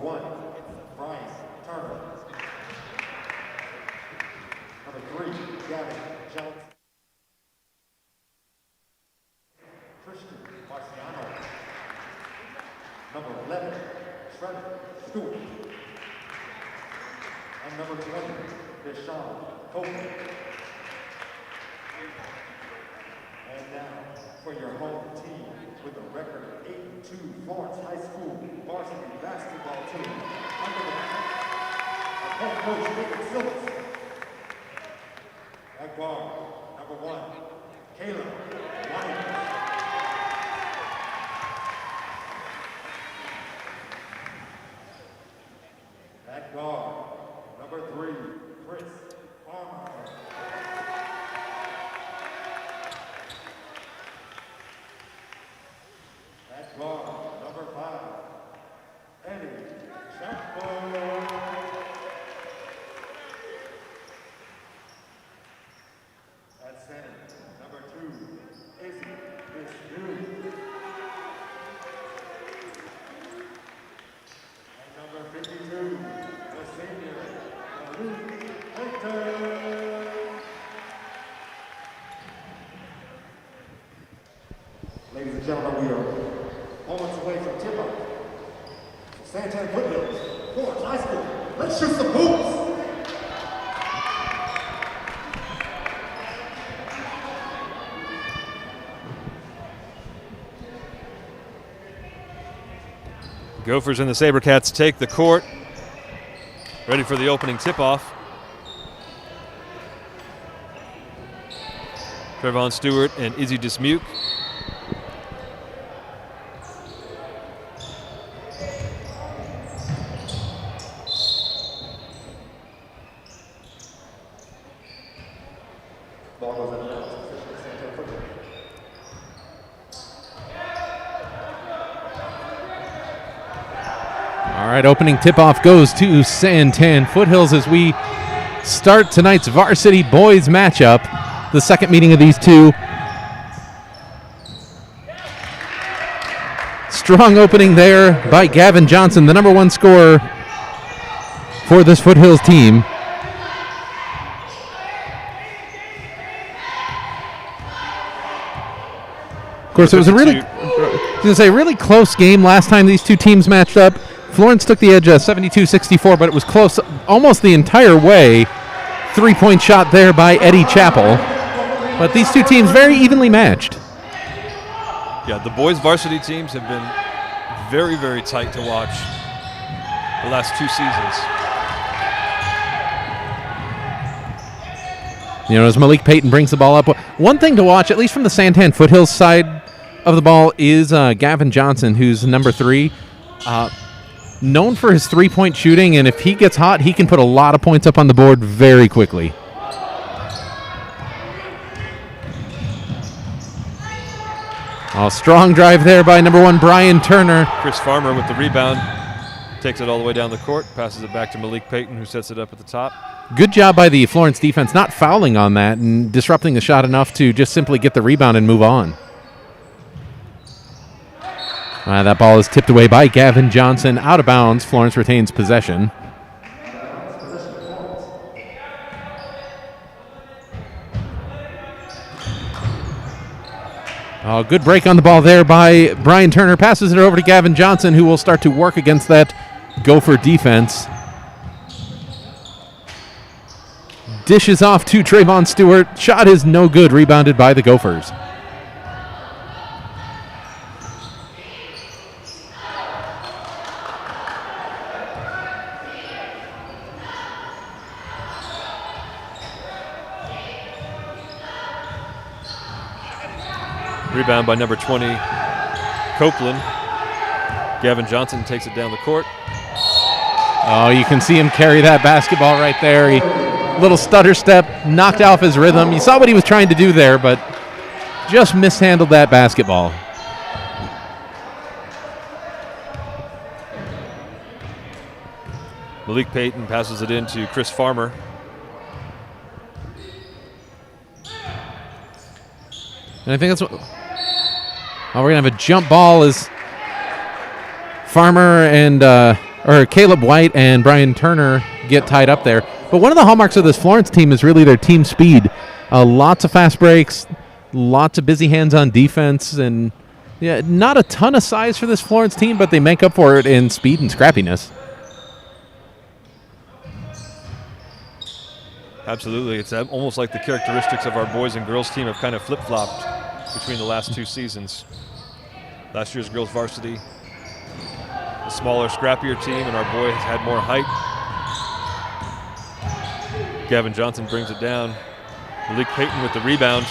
1, Brian Turner. Number 3, Gavin Jones. Christian Marciano. Number 11, Trevor Stewart. And number 20, Deshaun Copeland. And now, for your home team with a record of 8-2, Florence High School varsity basketball team under the head coach David Silvers. At guard, number 1, Caleb Lyons. At guard, number 3, Chris Farmer. At guard, number 5, Eddie Champo. At center, number 2, Izzy Bisnu. And number 52, the senior, Luke Hector. Ladies and gentlemen, we are moments away from tip-off. Santan Foothills, Florence High School. Let's shoot some hoops! Gophers and the SaberCats take the court, ready for the opening tip-off. Trevon Stewart and Izzy Dismuke. Ball goes in the net. Santan Foothills. All right, opening tip-off goes to Santan Foothills as we start tonight's varsity boys matchup, the second meeting of these two. Strong opening there by Gavin Johnson, the number 1 scorer for this Foothills team. Of course, it was a really close game last time these two teams matched up. Florence took the edge 72-64, but it was close almost the entire way. 3-point shot there by Eddie Chappell. But these two teams very evenly matched. Yeah, the boys varsity teams have been very, very tight to watch the last 2 seasons. You know, as Malik Payton brings the ball up, one thing to watch, at least from the Santan Foothills side of the ball, is Gavin Johnson, who's number 3. Known for his 3-point shooting, and if he gets hot, he can put a lot of points up on the board very quickly. Oh, strong drive there by number 1, Brian Turner. Chris Farmer with the rebound. Takes it all the way down the court, passes it back to Malik Payton, who sets it up at the top. Good job by the Florence defense not fouling on that and disrupting the shot enough to just simply get the rebound and move on. That ball is tipped away by Gavin Johnson. Out of bounds. Florence retains possession. Oh, good break on the ball there by Brian Turner. Passes it over to Gavin Johnson, who will start to work against that Gopher defense. Dishes off to Trayvon Stewart. Shot is no good. Rebounded by the Gophers. Rebound by number 20, Copeland. Gavin Johnson takes it down the court. Oh, you can see him carry that basketball right there. Little stutter step, knocked off his rhythm. You saw what he was trying to do there, but just mishandled that basketball. Malik Payton passes it in to Chris Farmer. And I think that's what... Oh, we're going to have a jump ball as Farmer and Caleb White and Brian Turner get tied up there. But one of the hallmarks of this Florence team is really their team speed. Lots of fast breaks, lots of busy hands on defense, and not a ton of size for this Florence team, but they make up for it in speed and scrappiness. Absolutely. It's almost like the characteristics of our boys and girls team have kind of flip-flopped between the last 2 seasons. Last year's girls varsity, a smaller, scrappier team, and our boys had more height. Gavin Johnson brings it down. Malik Payton with the rebound.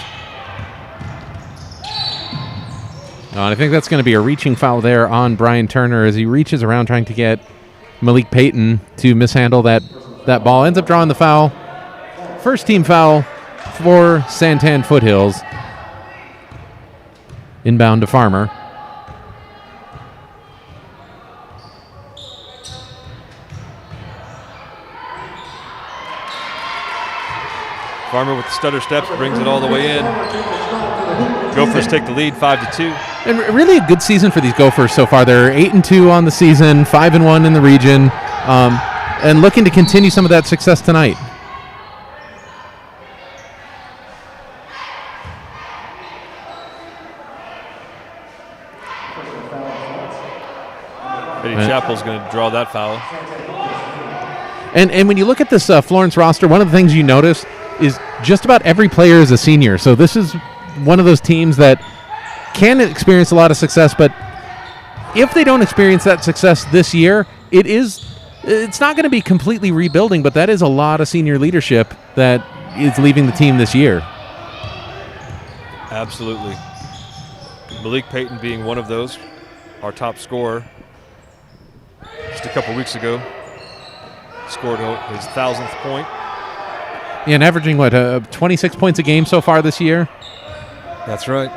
And I think that's going to be a reaching foul there on Brian Turner as he reaches around trying to get Malik Payton to mishandle that ball. Ends up drawing the foul. First team foul for Santan Foothills. Inbound to Farmer. Farmer with the stutter steps brings it all the way in. Gophers take the lead 5-2. And really a good season for these Gophers so far. They're 8-2 on the season, 5-1 in the region, and looking to continue some of that success tonight. Eddie Chappell's going to draw that foul. And when you look at this Florence roster, one of the things you notice is just about every player is a senior. So this is one of those teams that can experience a lot of success, but if they don't experience that success this year, it's not going to be completely rebuilding, but that is a lot of senior leadership that is leaving the team this year. Absolutely. Malik Payton being one of those, our top scorer. Just a couple weeks ago, scored his 1,000th point. Yeah, and averaging, 26 points a game so far this year? That's right.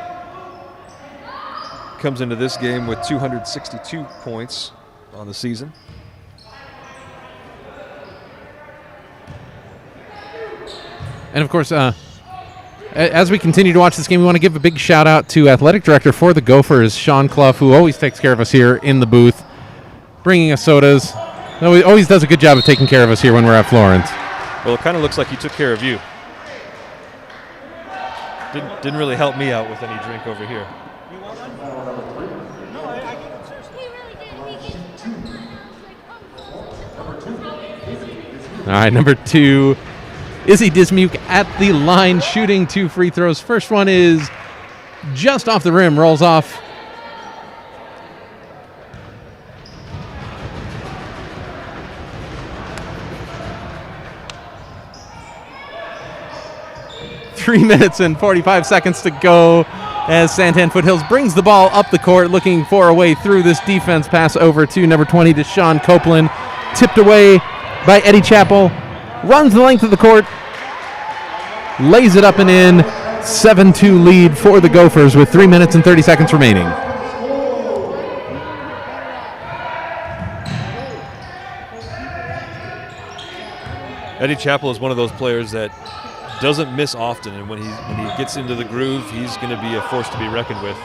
Comes into this game with 262 points on the season. And, of course, as we continue to watch this game, we want to give a big shout-out to Athletic Director for the Gophers, Sean Clough, who always takes care of us here in the booth, bringing us sodas. He always does a good job of taking care of us here when we're at Florence. Well, it kind of looks like he took care of you. Didn't really help me out with any drink over here. All right, number 2, Izzy Dismuke at the line, shooting 2 free throws. First one is just off the rim, rolls off. Three minutes and 45 seconds to go as Santan Foothills brings the ball up the court, looking for a way through this defense. Pass over to number 20, Deshaun Copeland. Tipped away by Eddie Chappell. Runs the length of the court. Lays it up and in. 7-2 lead for the Gophers with 3 minutes and 30 seconds remaining. Eddie Chappell is one of those players that doesn't miss often, and when he gets into the groove, he's going to be a force to be reckoned with.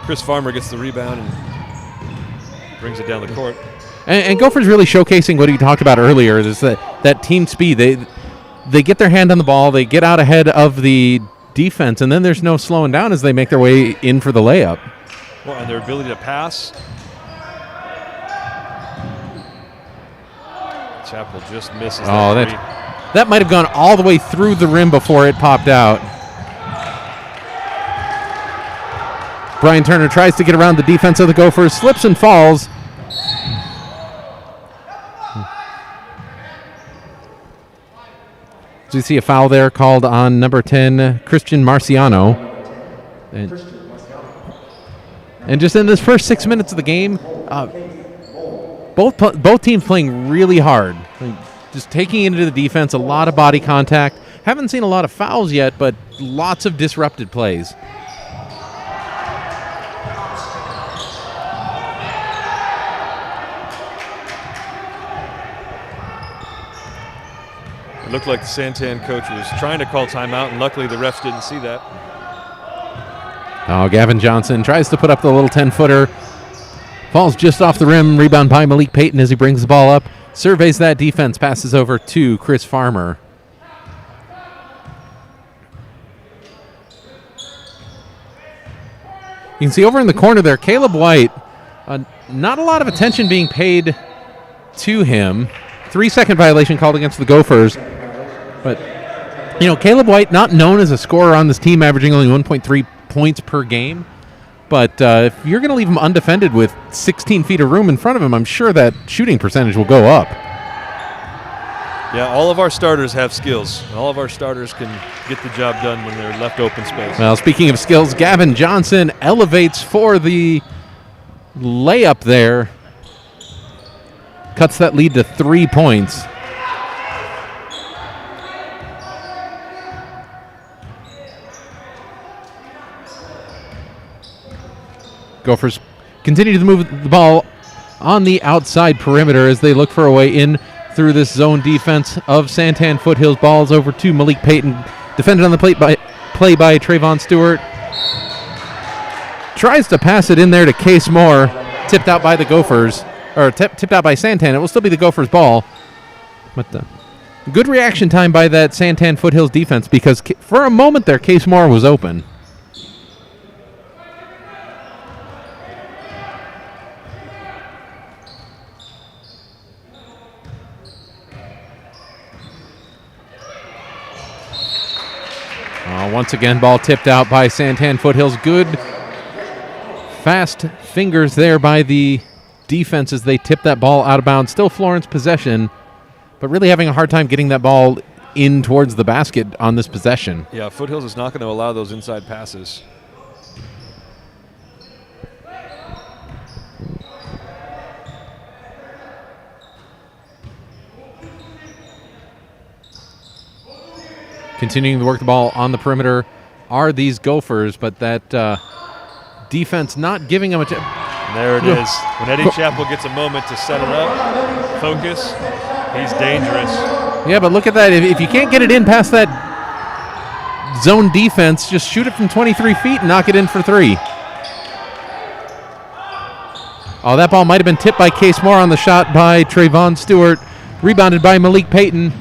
Chris Farmer gets the rebound and brings it down the court. And Gophers really showcasing what he talked about earlier, is that team speed. They get their hand on the ball, they get out ahead of the defense, and then there's no slowing down as they make their way in for the layup. Well, and their ability to pass. Chappell just misses that might have gone all the way through the rim before it popped out. Brian Turner tries to get around the defense of the Gophers, slips and falls. So you see a foul there called on number 10, Christian Marciano. And just in this first 6 minutes of the game, both teams playing really hard. Just taking it into the defense, a lot of body contact. Haven't seen a lot of fouls yet, but lots of disrupted plays. It looked like the Santan coach was trying to call timeout, and luckily the refs didn't see that. Oh, Gavin Johnson tries to put up the little 10-footer. Falls just off the rim. Rebound by Malik Payton as he brings the ball up. Surveys that defense. Passes over to Chris Farmer. You can see over in the corner there, Caleb White, not a lot of attention being paid to him. 3-second violation called against the Gophers. But, Caleb White, not known as a scorer on this team, averaging only 1.3 points per game. But if you're going to leave him undefended with 16 feet of room in front of him, I'm sure that shooting percentage will go up. Yeah, all of our starters have skills. All of our starters can get the job done when they're left open space. Well, speaking of skills, Gavin Johnson elevates for the layup there. Cuts that lead to 3 points. Gophers continue to move the ball on the outside perimeter as they look for a way in through this zone defense of Santan Foothills. Balls over to Malik Payton. Defended on the play by Trayvon Stewart. Tries to pass it in there to Case Moore. Tipped out by the Gophers. Or tipped out by Santan. It will still be the Gophers' ball. But good reaction time by that Santan Foothills defense because for a moment there, Case Moore was open. Once again, ball tipped out by Santan Foothills. Good, fast fingers there by the defense as they tip that ball out of bounds. Still Florence possession, but really having a hard time getting that ball in towards the basket on this possession. Yeah, Foothills is not going to allow those inside passes. Continuing to work the ball on the perimeter are these Gophers, but that defense not giving them a chance. There it is. When Eddie Chappell gets a moment to set it up, focus, he's dangerous. Yeah, but look at that. If you can't get it in past that zone defense, just shoot it from 23 feet and knock it in for 3. Oh, that ball might have been tipped by Case Moore on the shot by Trayvon Stewart. Rebounded by Malik Payton.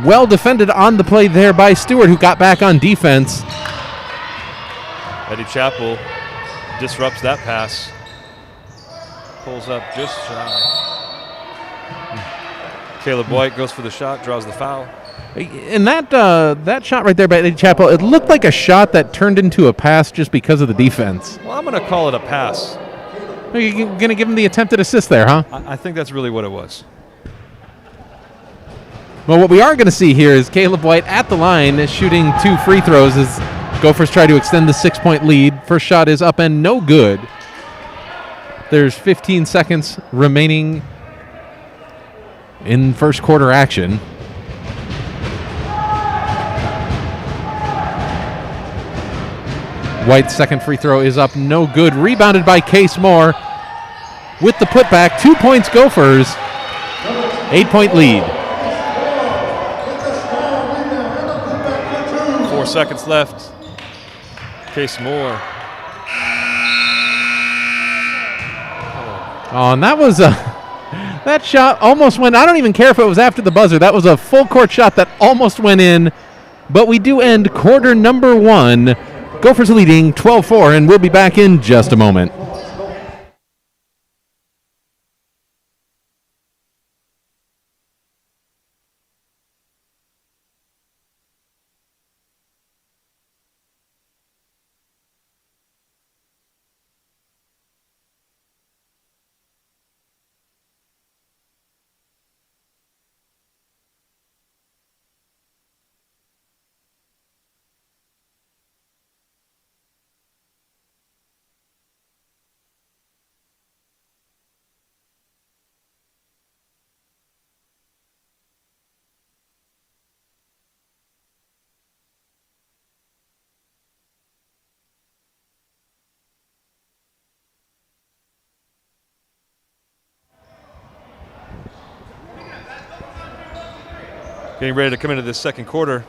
Well defended on the play there by Stewart, who got back on defense. Eddie Chappell disrupts that pass. Pulls up just shy. Caleb White goes for the shot, draws the foul. And that shot right there by Eddie Chappell, it looked like a shot that turned into a pass just because of the defense. Well, I'm going to call it a pass. You're going to give him the attempted assist there, huh? I think that's really what it was. Well, what we are going to see here is Caleb White at the line shooting 2 free throws as Gophers try to extend the 6-point lead. First shot is up and no good. There's 15 seconds remaining in first quarter action. White's second free throw is up, no good. Rebounded by Case Moore with the putback. 2 points Gophers, 8-point lead. 4 seconds left. Case Moore. Oh, and that was that shot almost went. I don't even care if it was after the buzzer. That was a full court shot that almost went in. But we do end quarter number 1. Gophers leading 12-4, and we'll be back in just a moment. Getting ready to come into this second quarter.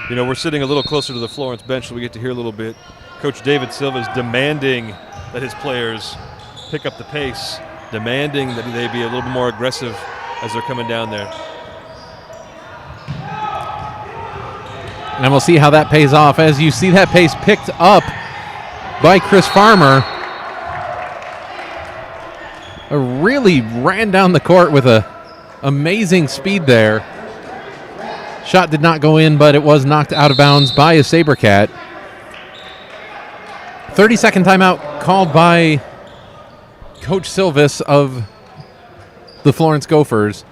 You know, we're sitting a little closer to the Florence bench, so we get to hear a little bit Coach David Silva is demanding that his players pick up the pace, demanding that they be a little bit more aggressive as they're coming down there. And we'll see how that pays off. As you see that pace picked up by Chris Farmer, really ran down the court with a amazing speed there. Shot did not go in, but it was knocked out of bounds by a SaberCat. 30-second timeout called by Coach Silvis of the Florence Gophers.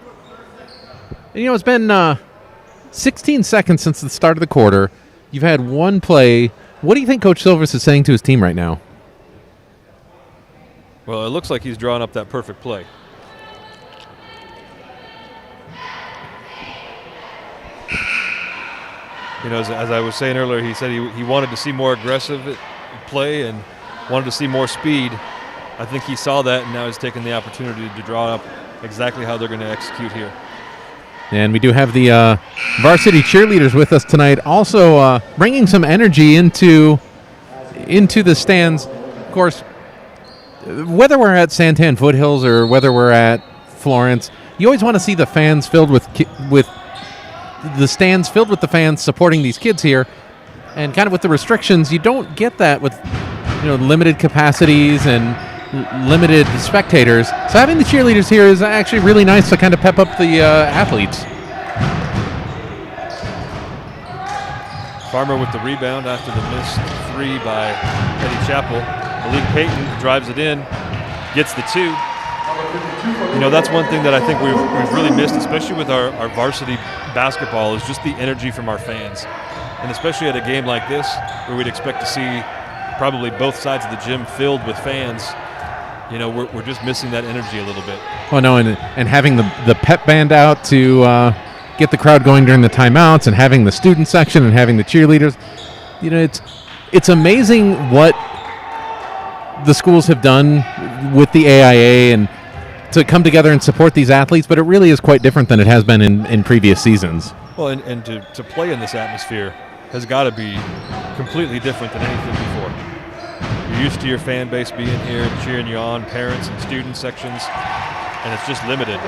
And, it's been 16 seconds since the start of the quarter. You've had one play. What do you think Coach Silvis is saying to his team right now? Well, it looks like he's drawing up that perfect play. As I was saying earlier, he said he wanted to see more aggressive play and wanted to see more speed. I think he saw that, and now he's taking the opportunity to draw up exactly how they're going to execute here. And we do have the varsity cheerleaders with us tonight, also bringing some energy into the stands. Of course, whether we're at Santan Foothills or whether we're at Florence, you always want to see the fans filled with the stands filled with the fans supporting these kids here. And kind of with the restrictions, you don't get that with limited capacities and limited spectators. So having the cheerleaders here is actually really nice to kind of pep up the athletes. Farmer with the rebound after the missed three by Eddie Chappell. Malik Payton drives it in, gets the two. That's one thing that I think we've really missed, especially with our varsity basketball, is just the energy from our fans. And especially at a game like this, where we'd expect to see probably both sides of the gym filled with fans, we're just missing that energy a little bit. Oh, no, and having the pep band out to get the crowd going during the timeouts, and having the student section and having the cheerleaders, it's amazing what the schools have done with the AIA and to come together and support these athletes, but it really is quite different than it has been in previous seasons. Well, and to play in this atmosphere has got to be completely different than anything before. You're used to your fan base being here, cheering you on, parents and student sections, and it's just limited.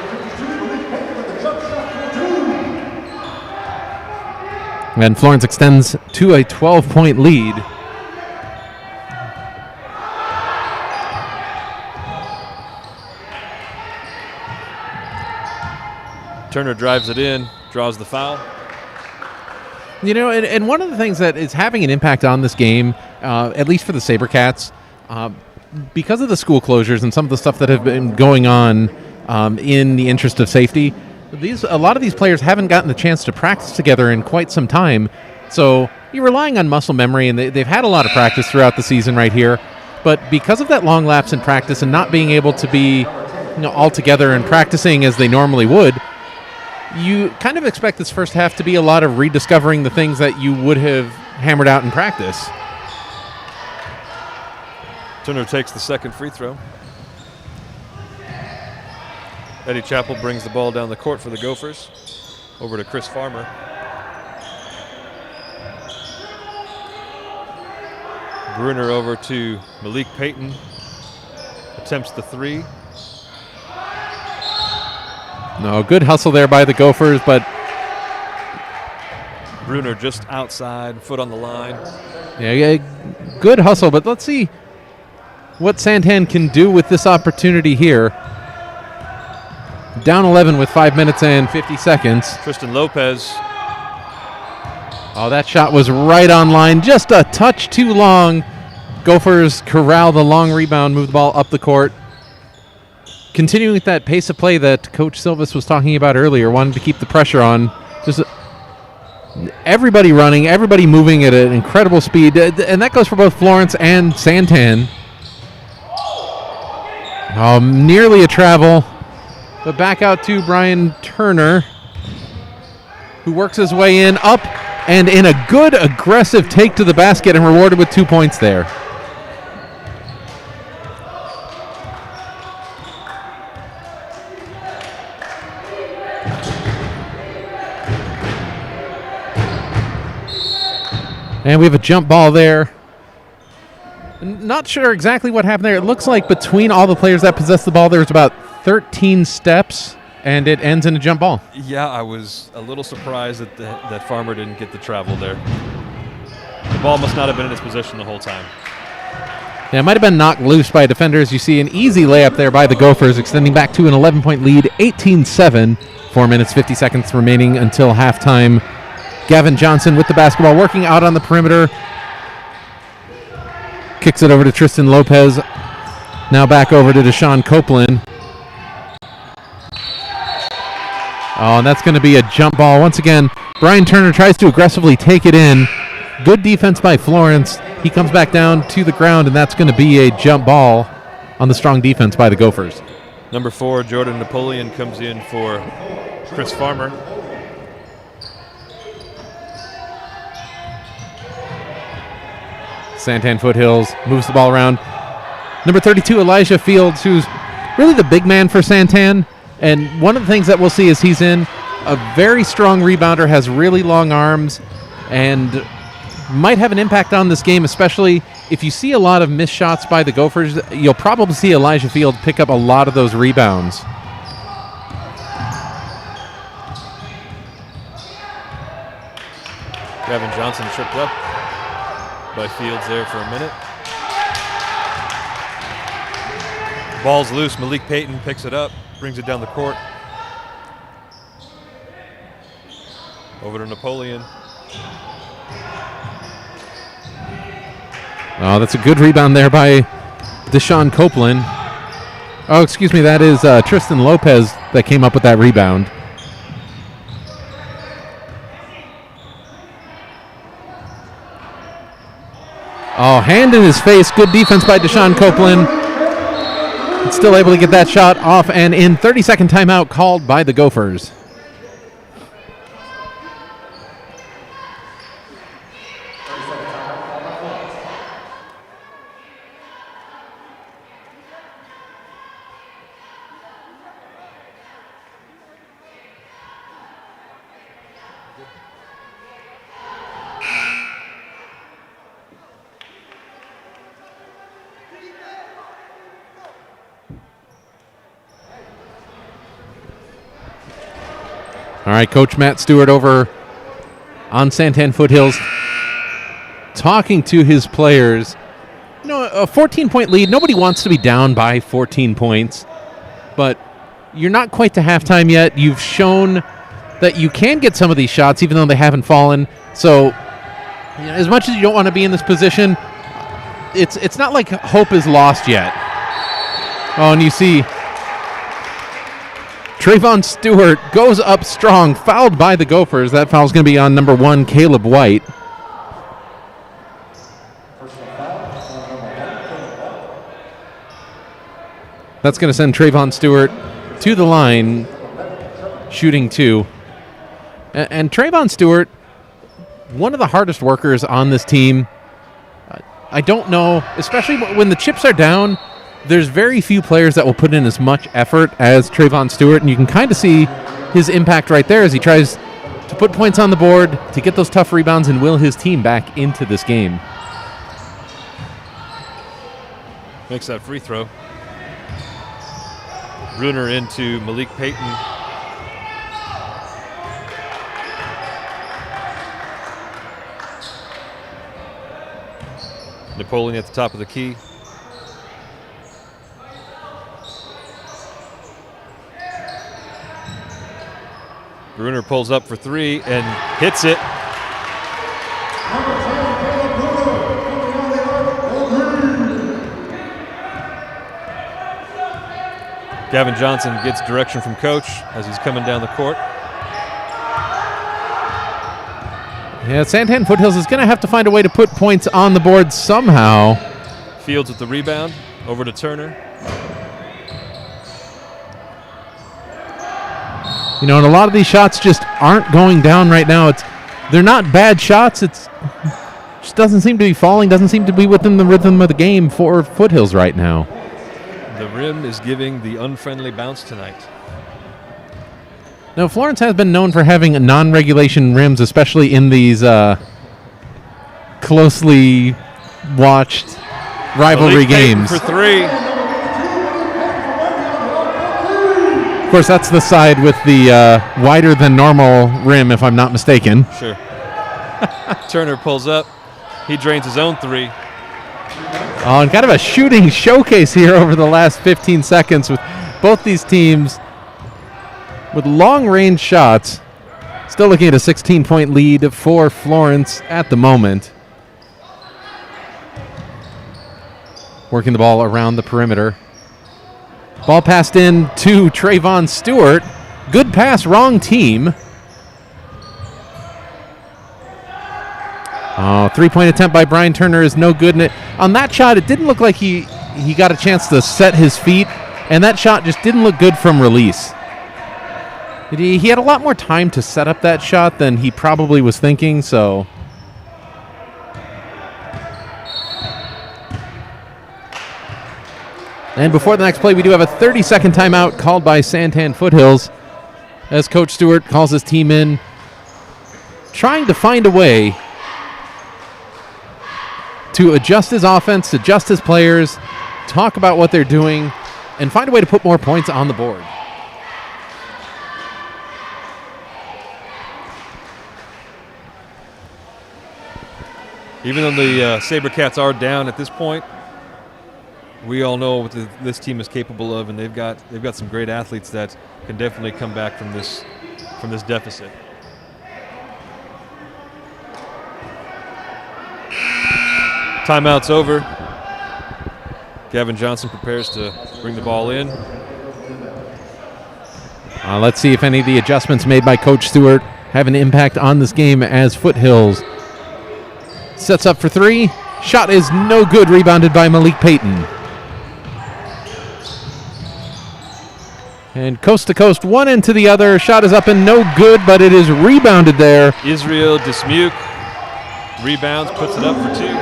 And Florence extends to a 12-point lead. Turner drives it in, draws the foul. And one of the things that is having an impact on this game, at least for the SaberCats, because of the school closures and some of the stuff that have been going on in the interest of safety, a lot of these players haven't gotten the chance to practice together in quite some time. So you're relying on muscle memory, and they've had a lot of practice throughout the season right here. But because of that long lapse in practice and not being able to be all together and practicing as they normally would, you kind of expect this first half to be a lot of rediscovering the things that you would have hammered out in practice. Turner takes the second free throw. Eddie Chappell brings the ball down the court for the Gophers. Over to Chris Farmer. Bruner over to Malik Payton. Attempts the three. No, good hustle there by the Gophers, but Bruner just outside, foot on the line. Yeah, good hustle, but let's see what Santan can do with this opportunity here. Down 11 with 5 minutes and 50 seconds. Tristan Lopez. Oh, that shot was right on line, just a touch too long. Gophers corral the long rebound, move the ball up the court. Continuing with that pace of play that Coach Silvis was talking about earlier, wanted to keep the pressure on. Just everybody running, everybody moving at an incredible speed, and that goes for both Florence and Santan. Oh, nearly a travel, but back out to Brian Turner, who works his way in, up, and in a good aggressive take to the basket and rewarded with 2 points there. And we have a jump ball there Not sure exactly what happened there. It looks like between all the players that possessed the ball, there was about 13 steps, and it ends in a jump ball. Yeah, I was a little surprised that Farmer didn't get the travel there. The ball must not have been in its position the whole time. Yeah, it might have been knocked loose by defenders. You see an easy layup there by the Gophers, extending back to an 11-point lead, 18-7. 4 minutes, 50 seconds remaining until halftime. Gavin Johnson with the basketball, working out on the perimeter. Kicks it over to Tristan Lopez. Now back over to Deshaun Copeland. Oh, and that's going to be a jump ball. Once again, Brian Turner tries to aggressively take it in. Good defense by Florence. He comes back down to the ground, and that's going to be a jump ball on the strong defense by the Gophers. Number 4, Jordan Napoleon, comes in for Chris Farmer. Santan Foothills moves the ball around. Number 32, Elijah Fields, who's really the big man for Santan. And one of the things that we'll see is he's in a very strong rebounder, has really long arms, and might have an impact on this game, especially if you see a lot of missed shots by the Gophers. You'll probably see Elijah Fields pick up a lot of those rebounds. Gavin Johnson tripped up by Fields there for a minute. Ball's loose. Malik Payton picks it up, brings it down the court. Over to Napoleon. Oh, that's a good rebound there by Deshaun Copeland. Oh, excuse me, that is Tristan Lopez that came up with that rebound. Oh, hand in his face. Good defense by Deshaun Copeland. Still able to get that shot off and in. 30-second timeout called by the Gophers. All right, Coach Matt Stewart over on Santan Foothills talking to his players. You know, a 14-point lead, nobody wants to be down by 14 points, but you're not quite to halftime yet. You've shown that you can get some of these shots even though they haven't fallen. So, you know, as much as you don't want to be in this position, it's not like hope is lost yet. Oh, and you see Trayvon Stewart goes up strong, fouled by the Gophers. That foul's going to be on number 1, Caleb White. That's going to send Trayvon Stewart to the line, shooting 2. And Trayvon Stewart, one of the hardest workers on this team. I don't know, especially when the chips are down, there's very few players that will put in as much effort as Trayvon Stewart, and you can kind of see his impact right there as he tries to put points on the board, to get those tough rebounds, and will his team back into this game. Makes that free throw. Bruner into Malik Payton. Napoleon at the top of the key. Bruner pulls up for 3 and hits it. Gavin Johnson gets direction from coach as he's coming down the court. Yeah, Santan Foothills is going to have to find a way to put points on the board somehow. Fields with the rebound, over to Turner. You know, and a lot of these shots just aren't going down right now. They're not bad shots. Just doesn't seem to be falling, doesn't seem to be within the rhythm of the game for Foothills right now. The rim is giving the unfriendly bounce tonight. Now, Florence has been known for having non-regulation rims, especially in these closely watched rivalry Malik Payton games. for three. Of course, that's the side with the wider than normal rim, if I'm not mistaken. Sure. Turner pulls up. He drains his own three. Oh, and kind of a shooting showcase here over the last 15 seconds with both these teams with long-range shots. Still looking at a 16-point lead for Florence at the moment. Working the ball around the perimeter. Ball passed in to Trayvon Stewart. Good pass, wrong team. Oh, three-point attempt by Brian Turner is no good. And on that shot, it didn't look like he got a chance to set his feet, and that shot just didn't look good from release. He had a lot more time to set up that shot than he probably was thinking, so... And before the next play, we do have a 30-second timeout called by Santan Foothills as Coach Stewart calls his team in, trying to find a way to adjust his offense, adjust his players, talk about what they're doing, and find a way to put more points on the board. Even though the SaberCats are down at this point, we all know what this team is capable of, and they've got some great athletes that can definitely come back from this deficit. Timeout's over. Gavin Johnson prepares to bring the ball in. Let's see if any of the adjustments made by Coach Stewart have an impact on this game as Foothills sets up for three. Shot is no good, rebounded by Malik Payton. And coast to coast, one into the other. Shot is up and no good, but it is rebounded there. Israel Dismuke rebounds, puts it up for two.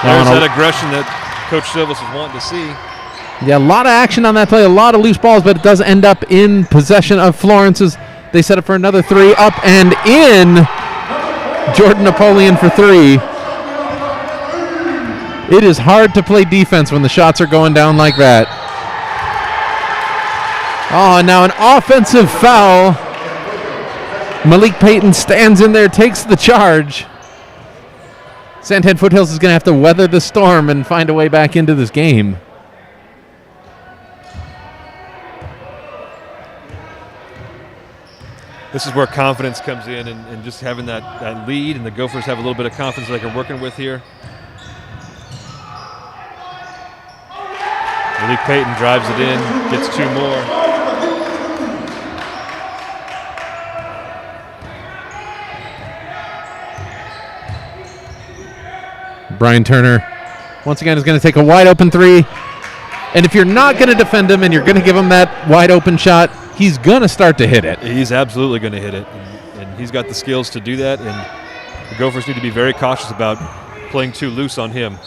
There's that aggression that Coach Silvas was wanting to see. Yeah, a lot of action on that play, a lot of loose balls, but it does end up in possession of Florence as they set up for another three. Up and in. Jordan Napoleon for three. It is hard to play defense when the shots are going down like that. Oh, and now an offensive foul. Malik Payton stands in there, takes the charge. Santan Foothills is going to have to weather the storm and find a way back into this game. This is where confidence comes in, and just having that lead, and the Gophers have a little bit of confidence that they're working with here. Malik Payton drives it in, gets two more. Brian Turner, once again, is going to take a wide open three. And if you're not going to defend him and you're going to give him that wide open shot, he's going to start to hit it. He's absolutely going to hit it, and he's got the skills to do that, and the Gophers need to be very cautious about playing too loose on him.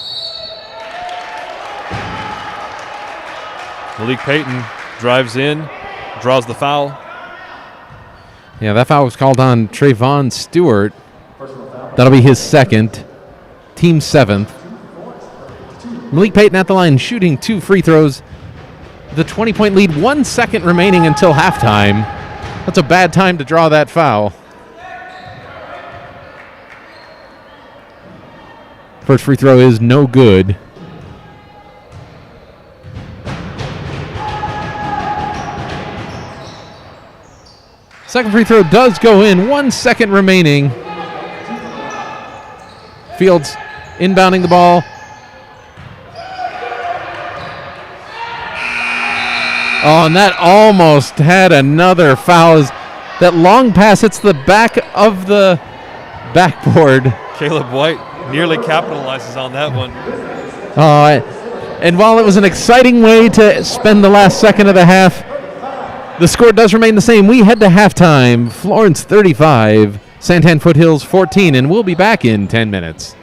Malik Payton drives in, draws the foul. Yeah, that foul was called on Trayvon Stewart. That'll be his second, team seventh. Malik Payton at the line shooting two free throws. The 20-point lead, 1 second remaining until halftime. That's a bad time to draw that foul. First free throw is no good. Second free throw does go in, 1 second remaining. Fields inbounding the ball. Oh, and that almost had another foul. As that long pass hits the back of the backboard. Caleb White nearly capitalizes on that one. And while it was an exciting way to spend the last second of the half, the score does remain the same. We head to halftime. Florence 35, Santan Foothills 14, and we'll be back in 10 minutes.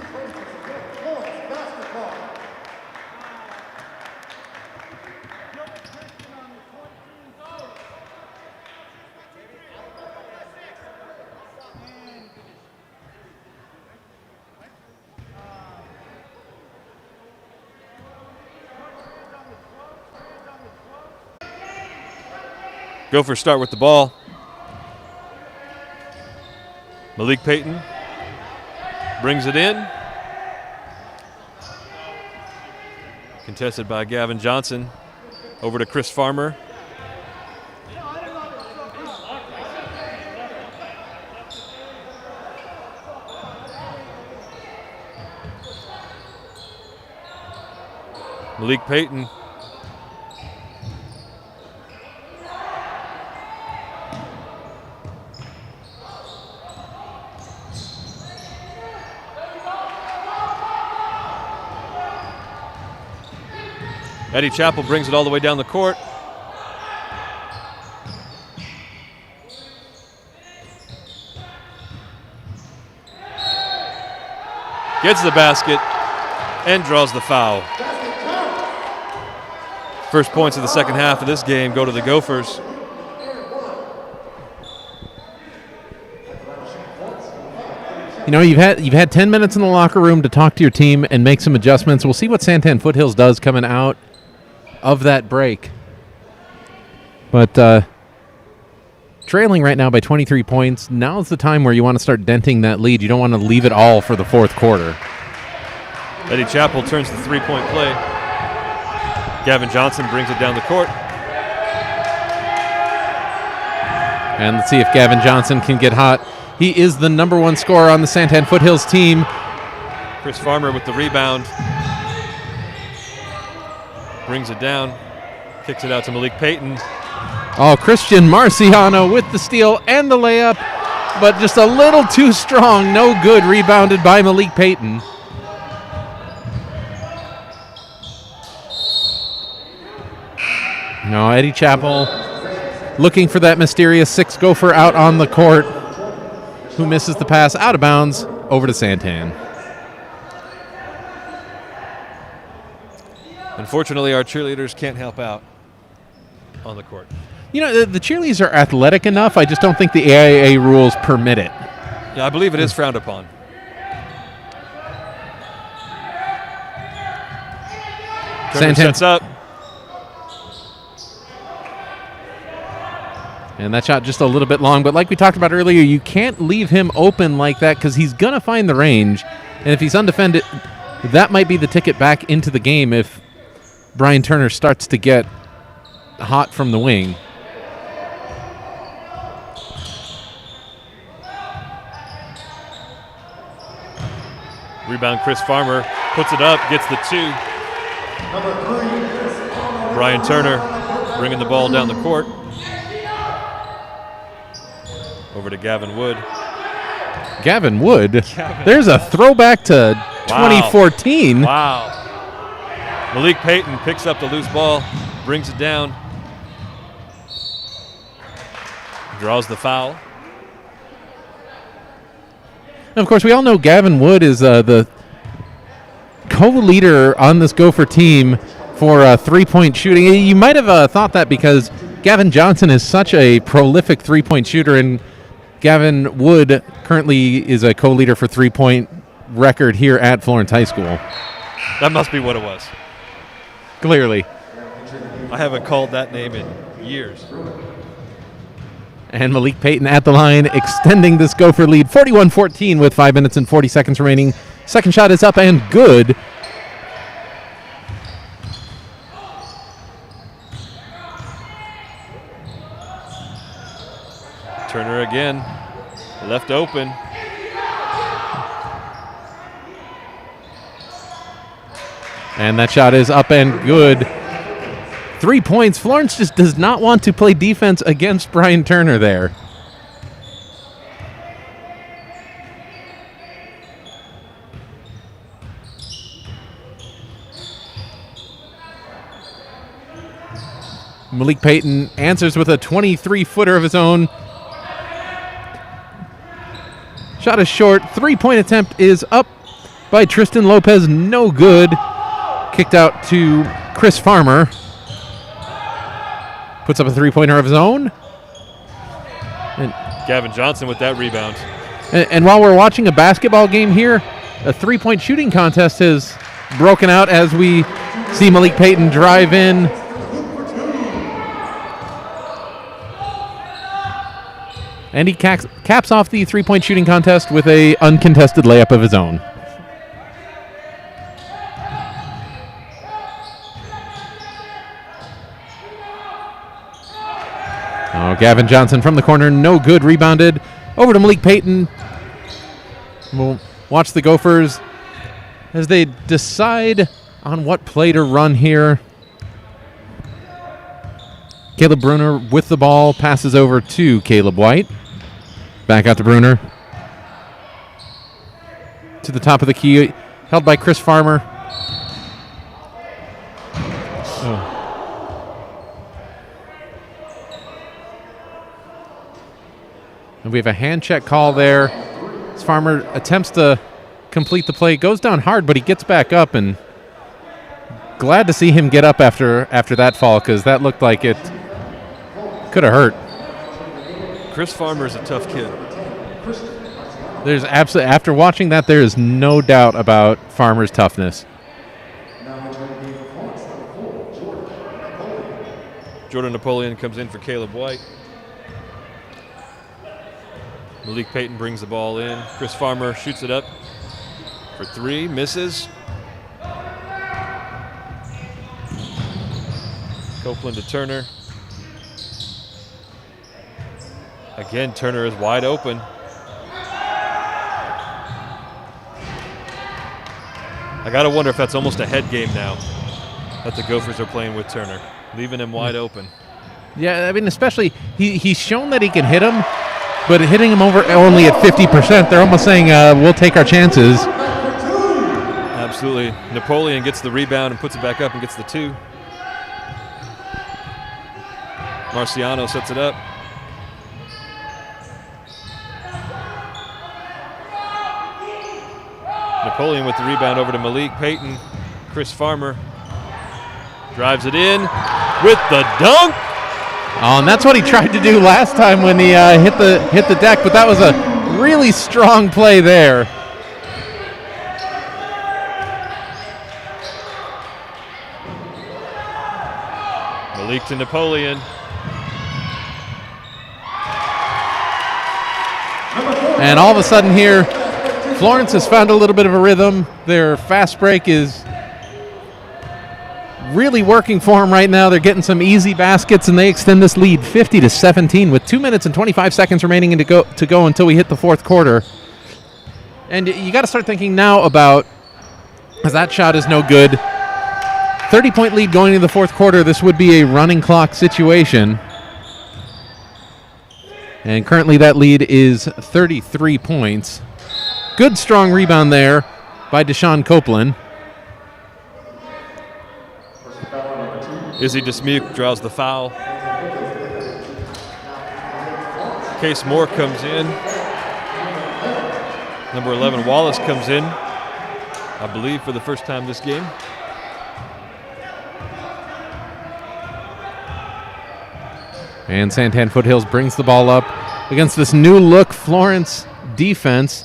Florence basketball. Gophers start with the ball. Malik Payton brings it in. Contested by Gavin Johnson. Over to Chris Farmer. Malik Payton. Eddie Chappell brings it all the way down the court. Gets the basket and draws the foul. First points of the second half of this game go to the Gophers. You know, you've had 10 minutes in the locker room to talk to your team and make some adjustments. We'll see what Santan Foothills does coming out of that break. But trailing right now by 23 points. Now's the time where you want to start denting that lead. You don't want to leave it all for the fourth quarter. Eddie Chappell turns the three-point play. Gavin Johnson brings it down the court. And let's see if Gavin Johnson can get hot. He is the number one scorer on the Santan Foothills team. Chris Farmer with the rebound. Brings it down. Kicks it out to Malik Payton. Oh, Christian Marciano with the steal and the layup, but just a little too strong. No good. Rebounded by Malik Payton. No, Eddie Chappell looking for that mysterious six Gopher out on the court, who misses the pass out of bounds over to Santan. Unfortunately, our cheerleaders can't help out on the court. You know, the cheerleaders are athletic enough. I just don't think the AIA rules permit it. Yeah, I believe it is frowned upon. Turner sets up. And that shot just a little bit long. But like we talked about earlier, you can't leave him open like that because he's going to find the range. And if he's undefended, that might be the ticket back into the game if Brian Turner starts to get hot from the wing. Rebound, Chris Farmer puts it up, gets the two. Brian Turner bringing the ball down the court. Over to Gavin Wood. Gavin Wood? There's a throwback to 2014. Wow. Malik Payton picks up the loose ball, brings it down. Draws the foul. And of course, we all know Gavin Wood is the co-leader on this Gopher team for three-point shooting. You might have thought that because Gavin Johnson is such a prolific three-point shooter, and Gavin Wood currently is a co-leader for three-point record here at Florence High School. That must be what it was. Clearly. I haven't called that name in years. And Malik Payton at the line, extending this Gopher lead, 41-14 with 5 minutes and 40 seconds remaining. Second shot is up and good. Turner again, left open. And that shot is up and good. 3 points. Florence just does not want to play defense against Brian Turner there. Malik Payton answers with a 23-footer of his own. Shot is short. 3-point attempt is up by Tristan Lopez, no good. Kicked out to Chris Farmer. Puts up a three-pointer of his own. And Gavin Johnson with that rebound. And while we're watching a basketball game here, a three-point shooting contest has broken out as we see Malik Payton drive in. And he caps off the three-point shooting contest with a uncontested layup of his own. Oh, Gavin Johnson from the corner, no good, rebounded. Over to Malik Payton. We'll watch the Gophers as they decide on what play to run here. Caleb Bruner with the ball, passes over to Caleb White. Back out to Bruner. To the top of the key, held by Chris Farmer. Oh. And we have a hand check call there. As Farmer attempts to complete the play, goes down hard, but he gets back up, and glad to see him get up after that fall, because that looked like it could have hurt. Chris Farmer is a tough kid. There's absolutely, after watching that, there is no doubt about Farmer's toughness. Jordan Napoleon comes in for Caleb White. Malik Payton brings the ball in. Chris Farmer shoots it up for three, misses. Copeland to Turner. Again, Turner is wide open. I got to wonder if that's almost a head game now that the Gophers are playing with Turner, leaving him wide open. Yeah, I mean, especially, he's shown that he can hit him, but hitting him over only at 50%, they're almost saying, we'll take our chances. Absolutely. Napoleon gets the rebound and puts it back up and gets the two. Marciano sets it up. Napoleon with the rebound over to Malik Payton. Chris Farmer drives it in with the dunk. Oh, and that's what he tried to do last time when he hit the deck, but that was a really strong play there. Malik to Napoleon. And all of a sudden here, Florence has found a little bit of a rhythm. Their fast break is really working for them right now. They're getting some easy baskets, and they extend this lead 50-17 with 2 minutes and 25 seconds remaining to go until we hit the fourth quarter. And you got to start thinking now about, as that shot is no good, 30-point lead going into the fourth quarter. This would be a running clock situation. And currently that lead is 33 points. Good strong rebound there by Deshaun Copeland. Izzy Dismuke draws the foul. Case Moore comes in. Number 11, Wallace, comes in, I believe, for the first time this game. And Santan Foothills brings the ball up against this new look Florence defense.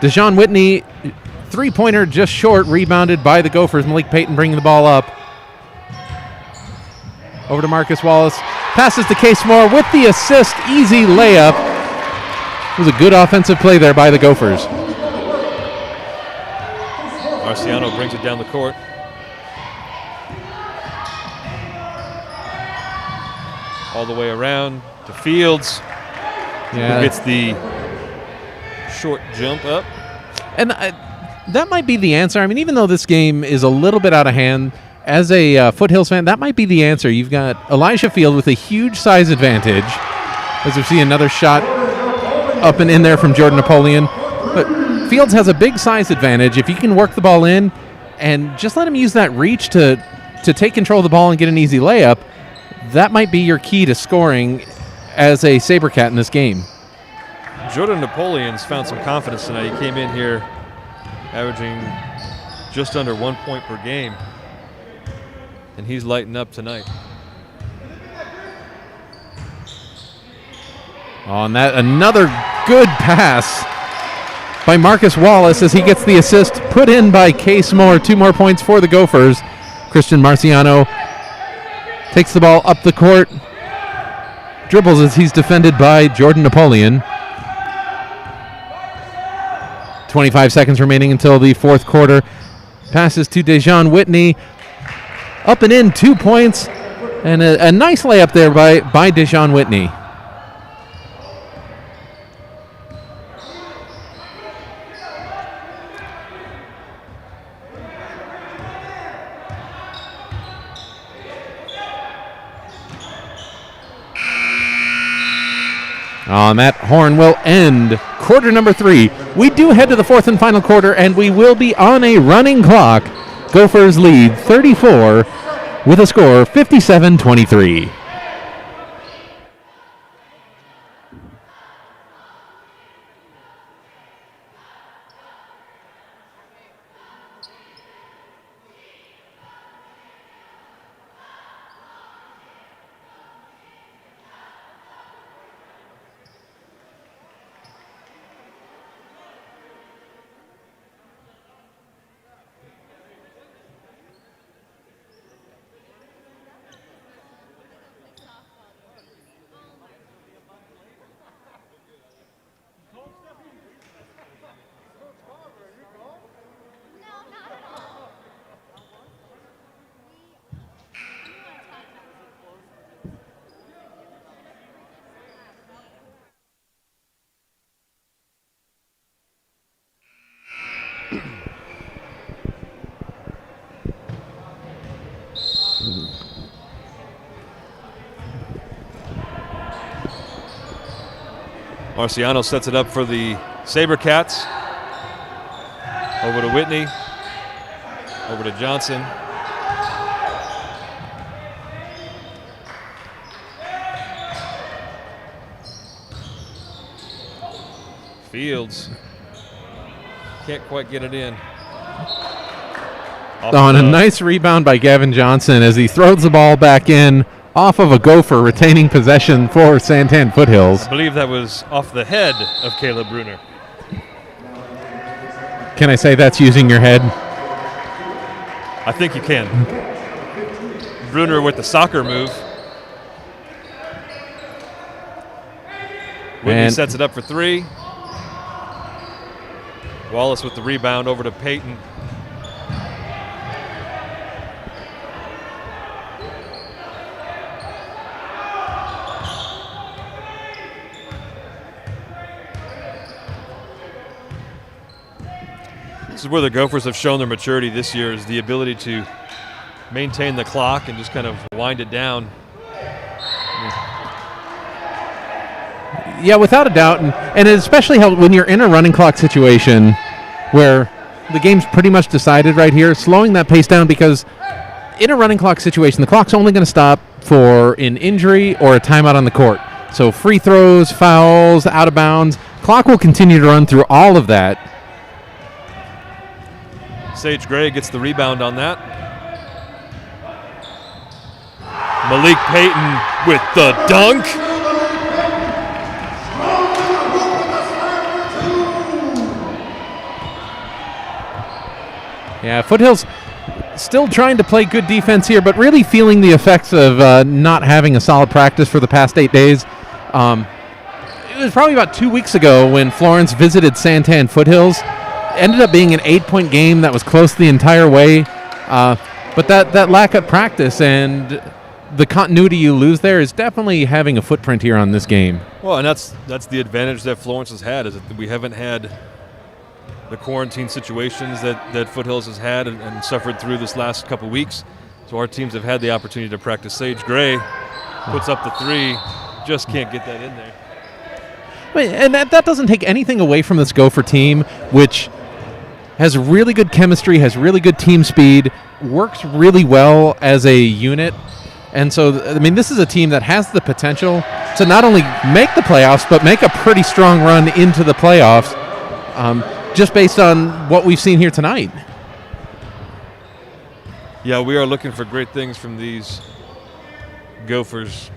Dejon Whitney, three-pointer just short, rebounded by the Gophers. Malik Payton bringing the ball up. Over to Marcus Wallace. Passes to Case Moore with the assist. Easy layup. It was a good offensive play there by the Gophers. Marciano brings it down the court. All the way around to Fields. Yeah. Who gets the short jump up. And that might be the answer. I mean, even though this game is a little bit out of hand, as a Foothills fan, that might be the answer. You've got Elijah Field with a huge size advantage. As we see another shot up and in there from Jordan Napoleon. But Fields has a big size advantage. If you can work the ball in and just let him use that reach to take control of the ball and get an easy layup, that might be your key to scoring as a SaberCat in this game. Jordan Napoleon's found some confidence tonight. He came in here averaging just under 1 point per game, and he's lighting up tonight. On that, another good pass by Marcus Wallace as he gets the assist put in by Case Moore. 2 more points for the Gophers. Christian Marciano takes the ball up the court, dribbles as he's defended by Jordan Napoleon. 25 seconds remaining until the fourth quarter. Passes to Dejan Whitney. Up and in, 2 points, and a nice layup there by Dejan Whitney. On that, horn will end quarter number 3. We do head to the fourth and final quarter, and we will be on a running clock. Gophers lead 34 with a score 57-23. Marciano sets it up for the SaberCats. Over to Whitney. Over to Johnson. Fields. Can't quite get it in. On a nice rebound by Gavin Johnson as he throws the ball back in off of a Gopher, retaining possession for Santan Foothills. I believe that was off the head of Caleb Bruner. Can I say that's using your head? I think you can. Bruner with the soccer move. Whitney sets it up for 3. Wallace with the rebound over to Peyton. This is where the Gophers have shown their maturity this year, is the ability to maintain the clock and just kind of wind it down. Yeah, without a doubt, and it especially helps when you're in a running clock situation where the game's pretty much decided right here, slowing that pace down, because in a running clock situation, the clock's only going to stop for an injury or a timeout on the court. So free throws, fouls, out of bounds, clock will continue to run through all of that. Sage Gray gets the rebound on that. Malik Payton with the dunk. Yeah, Foothills still trying to play good defense here, but really feeling the effects of not having a solid practice for the past 8 days. It was probably about 2 weeks ago when Florence visited Santan Foothills. Ended up being an 8-point game that was close the entire way. But that lack of practice and the continuity you lose there is definitely having a footprint here on this game. Well, and that's the advantage that Florence has had, is that we haven't had the quarantine situations that Foothills has had and suffered through this last couple weeks. So our teams have had the opportunity to practice. Sage Gray puts up the 3, just can't get that in there. And that doesn't take anything away from this Gopher team, which has really good chemistry, has really good team speed, works really well as a unit, And so, I mean, this is a team that has the potential to not only make the playoffs, but make a pretty strong run into the playoffs, just based on what we've seen here tonight. Yeah, we are looking for great things from these Gophers.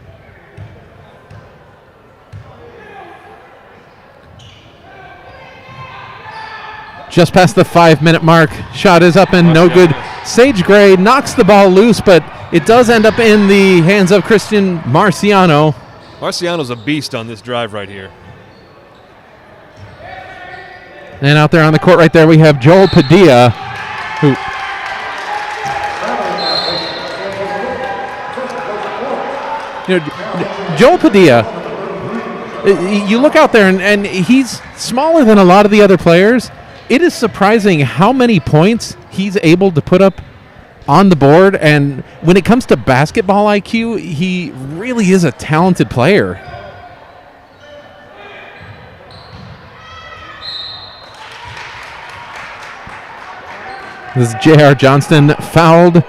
Just past the 5-minute mark. Shot is up and no good. Sage Gray knocks the ball loose, but it does end up in the hands of Christian Marciano. Marciano's a beast on this drive right here. And out there on the court right there, we have Joel Padilla, who... You know, Joel Padilla, you look out there and he's smaller than a lot of the other players. It is surprising how many points he's able to put up on the board. And when it comes to basketball IQ, he really is a talented player. This is J.R. Johnston fouled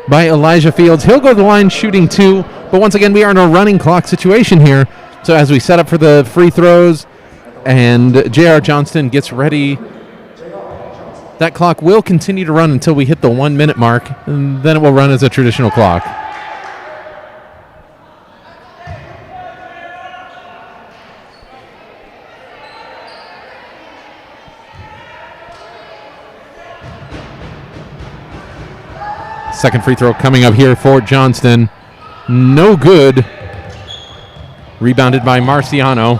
by Elijah Fields. He'll go to the line shooting 2. But once again, we are in a running clock situation here. So as we set up for the free throws and J.R. Johnston gets ready, that clock will continue to run until we hit the 1-minute mark, and then it will run as a traditional clock. Second free throw coming up here for Johnston. No good. Rebounded by Marciano.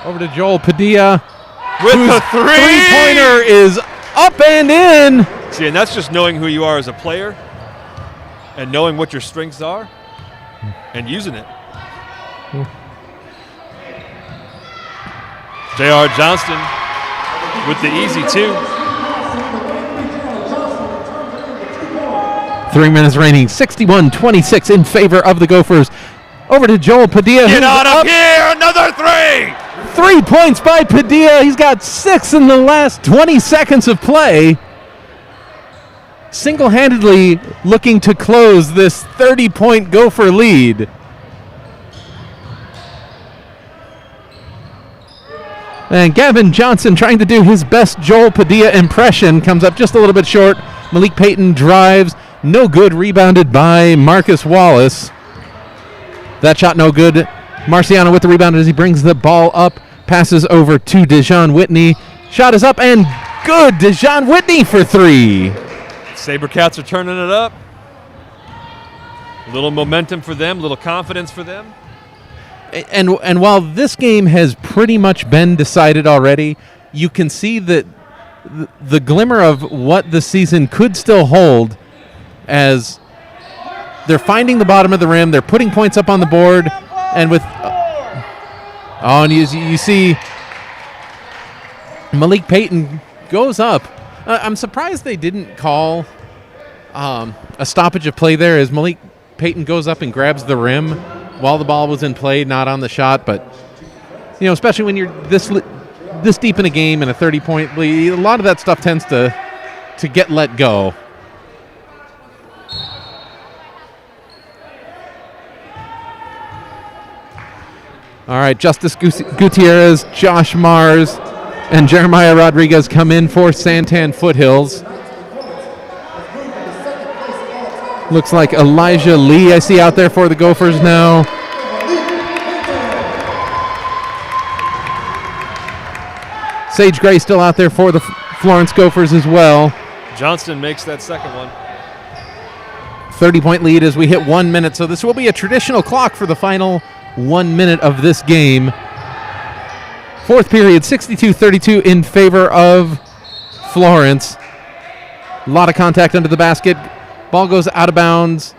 Over to Joel Padilla. With the three-pointer is up and in. See, and that's just knowing who you are as a player and knowing what your strengths are and using it. J.R. Johnston with the easy 2. 3 minutes remaining, 61-26 in favor of the Gophers. Over to Joel Padilla. Get out of here, another 3! 3 points by Padilla. He's got 6 in the last 20 seconds of play. Single-handedly looking to close this 30-point Gopher lead. And Gavin Johnson trying to do his best Joel Padilla impression. Comes up just a little bit short. Malik Payton drives. No good. Rebounded by Marcus Wallace. That shot no good. Marciano with the rebound as he brings the ball up. Passes over to Dejon Whitney. Shot is up and good. Dejon Whitney for 3. Sabercats are turning it up. A little momentum for them, a little confidence for them. And while this game has pretty much been decided already, you can see that the glimmer of what the season could still hold as they're finding the bottom of the rim. They're putting points up on the board. And with and you see Malik Payton goes up. I'm surprised they didn't call a stoppage of play there as Malik Payton goes up and grabs the rim while the ball was in play, not on the shot. But, you know, especially when you're this deep in a game and a 30-point lead, a lot of that stuff tends to get let go. All right, Justice Gutierrez, Josh Mars, and Jeremiah Rodriguez come in for Santan Foothills. Looks like Elijah Lee I see out there for the Gophers now. Sage Gray still out there for the Florence Gophers as well. Johnston makes that second one. 30-point lead as we hit 1 minute, so this will be a traditional clock for the final 1 minute of this game. Fourth period, 62-32 in favor of Florence. A lot of contact under the basket. Ball goes out of bounds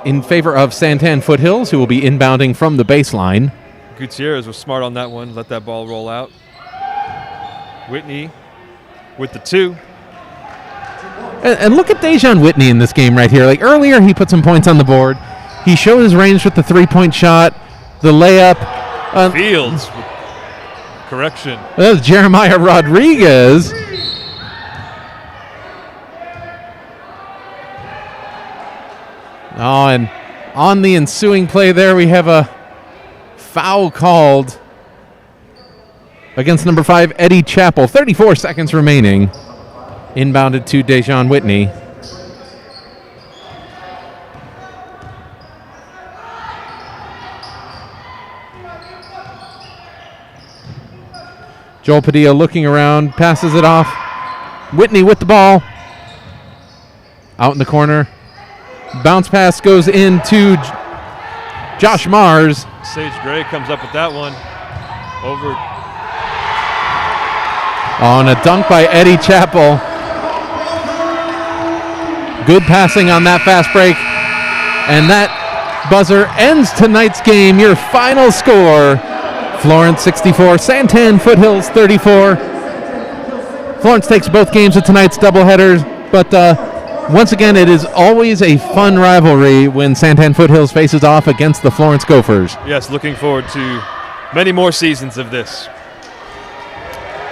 in favor of Santan Foothills, who will be inbounding from the baseline. Gutierrez was smart on that one. Let that ball roll out. Whitney with the 2. And look at Dejon Whitney in this game right here. Like earlier, he put some points on the board. He showed his range with the 3-point shot, the layup. Fields. Correction. That was Jeremiah Rodriguez. Oh, and on the ensuing play there, we have a foul called against number 5, Eddie Chappell. 34 seconds remaining. Inbounded to Dejon Whitney. Joel Padilla looking around, passes it off. Whitney with the ball. Out in the corner. Bounce pass goes into Josh Mars. Sage Gray comes up with that one. Over. On a dunk by Eddie Chappell. Good passing on that fast break. And that buzzer ends tonight's game. Your final score, Florence 64, Santan Foothills 34. Florence takes both games of tonight's doubleheaders, but once again, it is always a fun rivalry when Santan Foothills faces off against the Florence Gophers. Yes, looking forward to many more seasons of this.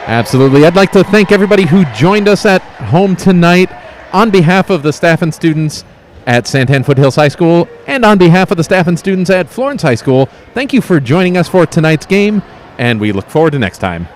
Absolutely. I'd like to thank everybody who joined us at home tonight on behalf of the staff and students at Santan Foothills High School and on behalf of the staff and students at Florence High School. Thank you for joining us for tonight's game, and we look forward to next time.